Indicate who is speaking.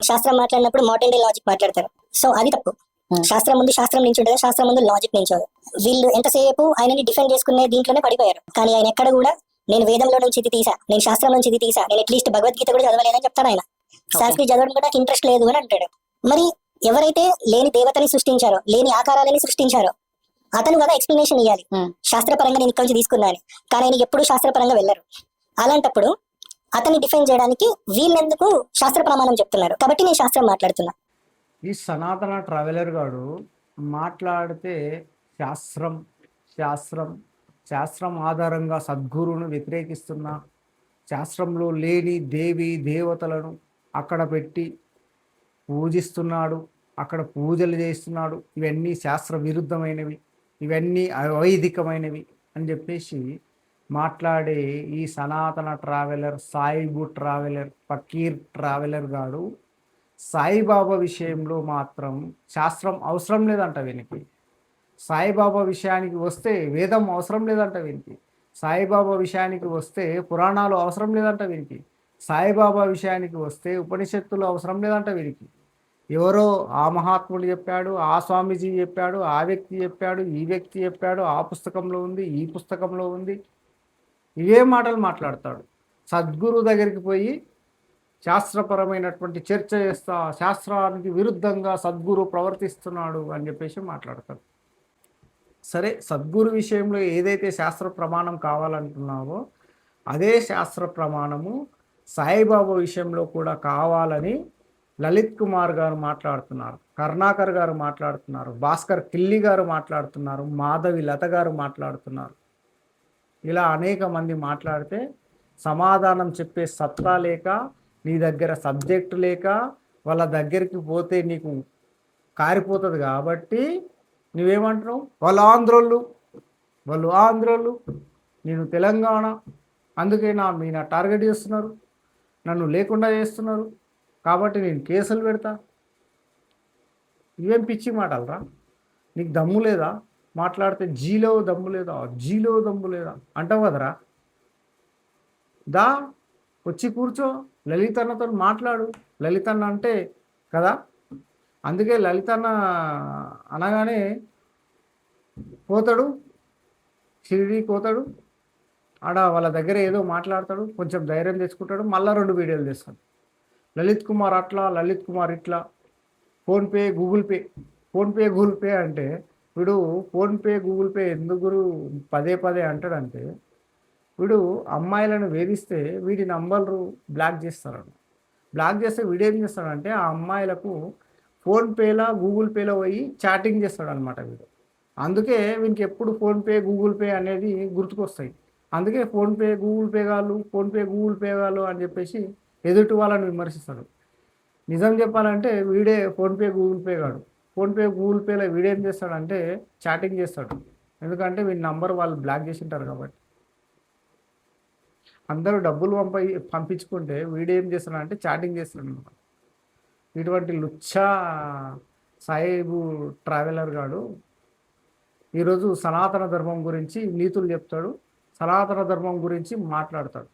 Speaker 1: శాస్త్రం మాట్లాడినప్పుడు modern day logic మాట్లాడతారు. సో అది తప్పు. శాస్త్రం ముందు శాస్త్రం నుంచి ఉంటుంది, శాస్త్రం ముందు లాజిక్ నించోదు. వీళ్ళు ఎంతసేపు ఆయనని డిఫెండ్ చేసుకునే దీంట్లోనే పడిపోయారు. కానీ ఆయన ఎక్కడ కూడా నేను వేదంలో నుంచి ఇది తీసా, నేను శాస్త్రం నుంచి ఇది తీసా, నేను అట్లీస్ట్ భగవద్గీత కూడా చదవలేదని చెప్తాను ఆయన. సంస్కృతి చదవడం కూడా నాకు ఇంట్రెస్ట్ లేదు అని అంటాడు. మరి ఎవరైతే లేని దేవతని సృష్టించారో, లేని ఆకారాలని సృష్టించారో అతను కదా ఎక్స్ప్లెనేషన్ ఇవ్వాలి. శాస్త్రపరంగా నేను ఇక్కడ నుంచి తీసుకున్నాను, కానీ ఆయన ఎప్పుడు శాస్త్రపరంగా వెళ్ళరు. అలాంటప్పుడు అతన్ని డిఫెండ్ చేయడానికి వీళ్ళెందుకు శాస్త్ర ప్రమాణం చెప్తున్నారు? కాబట్టి నేను శాస్త్రం మాట్లాడుతున్నా.
Speaker 2: ఈ సనాతన ట్రావెలర్ గాడు మాట్లాడితే శాస్త్రం శాస్త్రం శాస్త్రం ఆధారంగా సద్గురువును వ్యతిరేకిస్తున్నా, శాస్త్రంలో లేని దేవి దేవతలను అక్కడ పెట్టి పూజిస్తున్నాడు, అక్కడ పూజలు చేస్తున్నాడు, ఇవన్నీ శాస్త్ర విరుద్ధమైనవి, ఇవన్నీ అవైదికమైనవి అని చెప్పేసి మాట్లాడే ఈ సనాతన ట్రావెలర్, సాయిబు ట్రావెలర్, ఫకీర్ ట్రావెలర్ గాడు సాయిబాబా విషయంలో మాత్రం శాస్త్రం అవసరం లేదంట వీనికి. సాయిబాబా విషయానికి వస్తే వేదం అవసరం లేదంట వీనికి. సాయిబాబా విషయానికి వస్తే పురాణాలు అవసరం లేదంట వీరికి. సాయిబాబా విషయానికి వస్తే ఉపనిషత్తులు అవసరం లేదంట వీరికి. ఎవరో ఆ మహాత్ముడు చెప్పాడు, ఆ స్వామీజీ చెప్పాడు, ఆ వ్యక్తి చెప్పాడు, ఈ వ్యక్తి చెప్పాడు, ఆ పుస్తకంలో ఉంది, ఈ పుస్తకంలో ఉంది, ఇవే మాటలు మాట్లాడతాడు. సద్గురు దగ్గరికి పోయి శాస్త్రపరమైనటువంటి చర్చ చేస్తా, శాస్త్రానికి విరుద్ధంగా సద్గురు ప్రవర్తిస్తున్నాడు అని చెప్పేసి మాట్లాడతాడు. సరే, సద్గురు విషయంలో ఏదైతే శాస్త్ర ప్రమాణం కావాలంటున్నావో అదే శాస్త్ర ప్రమాణము సాయిబాబా విషయంలో కూడా కావాలని లలిత్ కుమార్ గారు మాట్లాడుతున్నారు, కరుణాకర్ గారు మాట్లాడుతున్నారు, భాస్కర్ కిల్లి గారు మాట్లాడుతున్నారు, మాధవి లత గారు మాట్లాడుతున్నారు. ఇలా అనేక మంది మాట్లాడితే సమాధానం చెప్పే సత్తా లేక, నీ దగ్గర సబ్జెక్టు లేక, వాళ్ళ దగ్గరికి పోతే నీకు కారిపోతుంది. కాబట్టి నువ్వేమంటున్నావు, వాళ్ళు ఆంధ్రోళ్ళు, నేను తెలంగాణ, అందుకే నా టార్గెట్ చేస్తున్నారు, నన్ను లేకుండా చేస్తున్నారు, కాబట్టి నేను కేసులు పెడతా. ఇవేం పిచ్చి మాటలరా? నీకు దమ్ము లేదా మాట్లాడితే? జీలో దమ్ము లేదా అంటావు కదరా? దా వచ్చి కూర్చో, లలితన్నతో మాట్లాడు. లలితన్న అంటే కదా, అందుకే లలితన్న అనగానే పోతాడు, షిరిడి పోతాడు, ఆడ వాళ్ళ దగ్గర ఏదో మాట్లాడతాడు, కొంచెం ధైర్యం తెచ్చుకుంటాడు, మళ్ళీ 2 వీడియోలు చేస్తాడు. లలిత్ కుమార్ అట్లా, లలిత్ కుమార్ ఇట్లా, ఫోన్పే గూగుల్ పే అంటే వీడు ఫోన్పే గూగుల్ పే ఎందుకు పదే అంటాడంటే, వీడు అమ్మాయిలను వేధిస్తే వీడి నంబర్లు బ్లాక్ చేస్తాడు. బ్లాక్ చేస్తే వీడు ఏం చేస్తాడంటే ఆ అమ్మాయిలకు ఫోన్పేలా గూగుల్ పేలో పోయి చాటింగ్ చేస్తాడు అనమాట వీడు. అందుకే వీనికి ఎప్పుడు ఫోన్పే గూగుల్ పే అనేది గుర్తుకొస్తాయి. అందుకే ఫోన్పే గూగుల్ పే గాళ్ళు అని చెప్పేసి ఎదుటి వాళ్ళని విమర్శిస్తాడు. నిజం చెప్పాలంటే వీడే ఫోన్పే గూగుల్ పే గాడు. ఫోన్పే గూగుల్ పేలో వీడేం చేస్తాడంటే చాటింగ్ చేస్తాడు. ఎందుకంటే వీడి నంబర్ వాళ్ళు బ్లాక్ చేసి ఉంటారు కాబట్టి. అందరూ డబ్బులు పంపించుకుంటే వీడేం చేస్తాడంటే చాటింగ్ చేస్తాడు అనమాట. ఇటువంటి లుచ్చా సాయిబు ట్రావెలర్ గాడు ఈరోజు సనాతన ధర్మం గురించి నీతులు చెప్తాడు, సనాతన ధర్మం గురించి మాట్లాడతాడు.